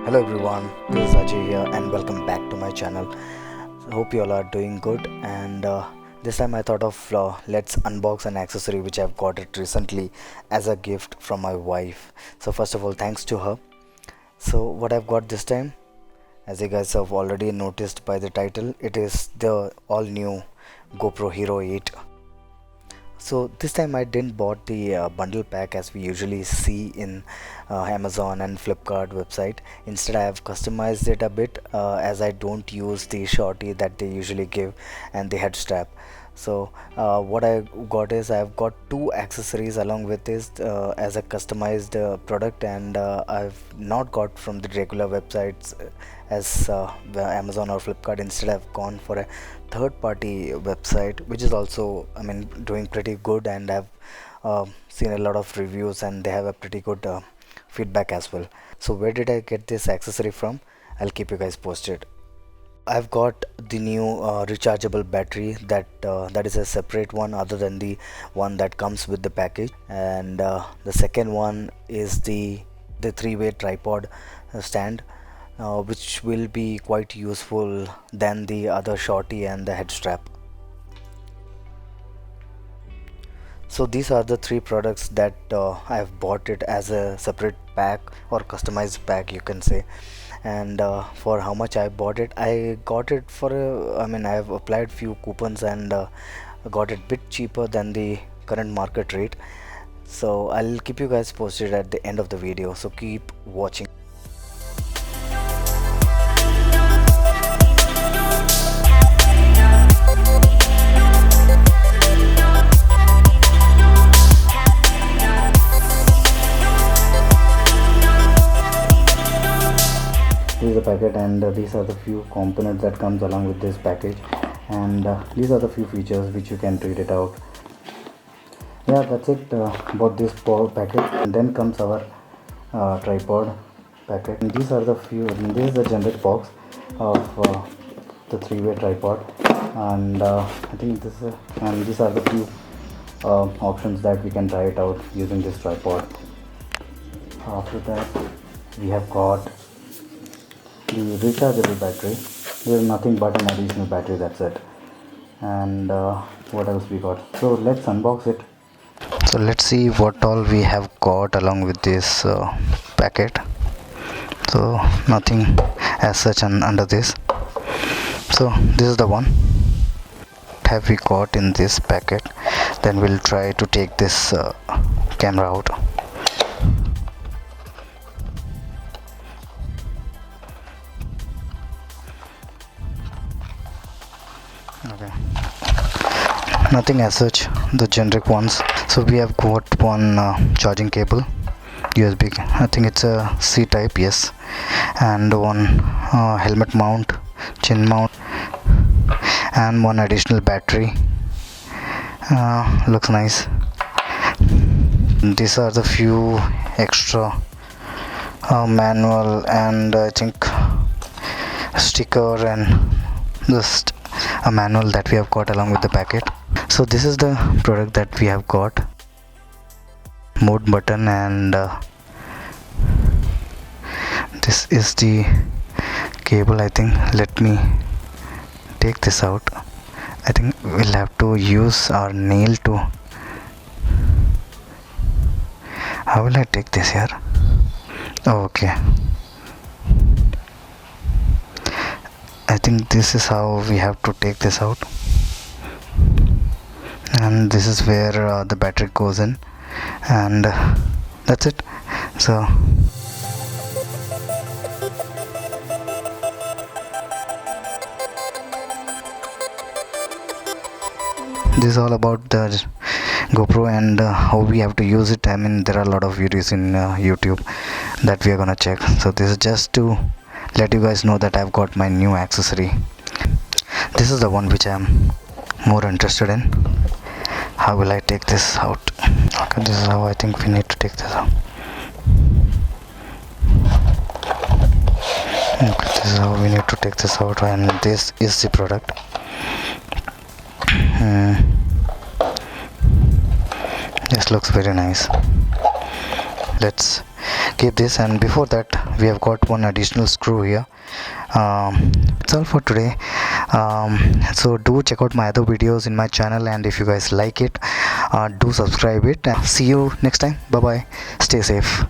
Hello everyone, this is Ajay here and welcome back to my channel. Hope you all are doing good, and this time I thought of let's unbox an accessory which I've got it recently as a gift from my wife. So first of all, thanks to her. So what I've got this time, as you guys have already noticed by the title, it is the all new GoPro Hero 8. So this time I didn't bought the bundle pack as we usually see in Amazon and Flipkart website. Instead I have customized it a bit as I don't use the shorty that they usually give and the head strap. So what I got is I've got two accessories along with this as a customized product, and I've not got from the regular websites as the Amazon or Flipkart. Instead I've gone for a third party website which is also, I mean, doing pretty good, and I've seen a lot of reviews and they have a pretty good feedback as well. So where did I get this accessory from? I'll keep you guys posted. I've got the new rechargeable battery that is a separate one other than the one that comes with the package, and the second one is the three-way tripod stand, which will be quite useful than the other shorty and the head strap. So these are the three products that I've bought it as a separate pack or customized pack, you can say. And for how much I bought it, I got it for I mean, I've applied few coupons and got it bit cheaper than the current market rate. So I'll keep you guys posted at the end of the video, so keep watching. This is the packet, and these are the few components that comes along with this package, and these are the few features which you can read it out. Yeah, that's it about this packet. And then comes our tripod packet, and these are the few, and this is the generic box of the three-way tripod, and I think this is, and these are the few options that we can try it out using this tripod. After that, we have got the rechargeable battery. There is nothing but an additional battery, that's it. And what else we got? So let's unbox it. So let's see what all we have got along with this packet. So nothing as such under this. So this is the one. What have we got in this packet? Then we'll try to take this camera out. Okay, nothing as such, the generic ones. So we have got one charging cable, USB, I think it's a C type, yes, and one helmet mount, chin mount, and one additional battery. Looks nice. These are the few extra manual and I think sticker and just a manual that we have got along with the packet. So this is the product that we have got. Mode button, and this is the cable, I think. Let me take this out. I think we'll have to use our nail to. How will I take this here? Okay, I think this is how we have to take this out, and this is where the battery goes in, and that's it. So this is all about the GoPro and how we have to use it. I mean, there are a lot of videos in YouTube that we are gonna check. So this is just to let you guys know that I've got my new accessory. This is the one which I'm more interested in. How will I take this out? Okay, this is how I think we need to take this out. Okay, this is how we need to take this out, and this is the product. This looks very nice. Let's keep this. And before that we have got one additional screw here. It's all for today. So do check out my other videos in my channel, and if you guys like it, do subscribe it, and see you next time. Bye bye, stay safe.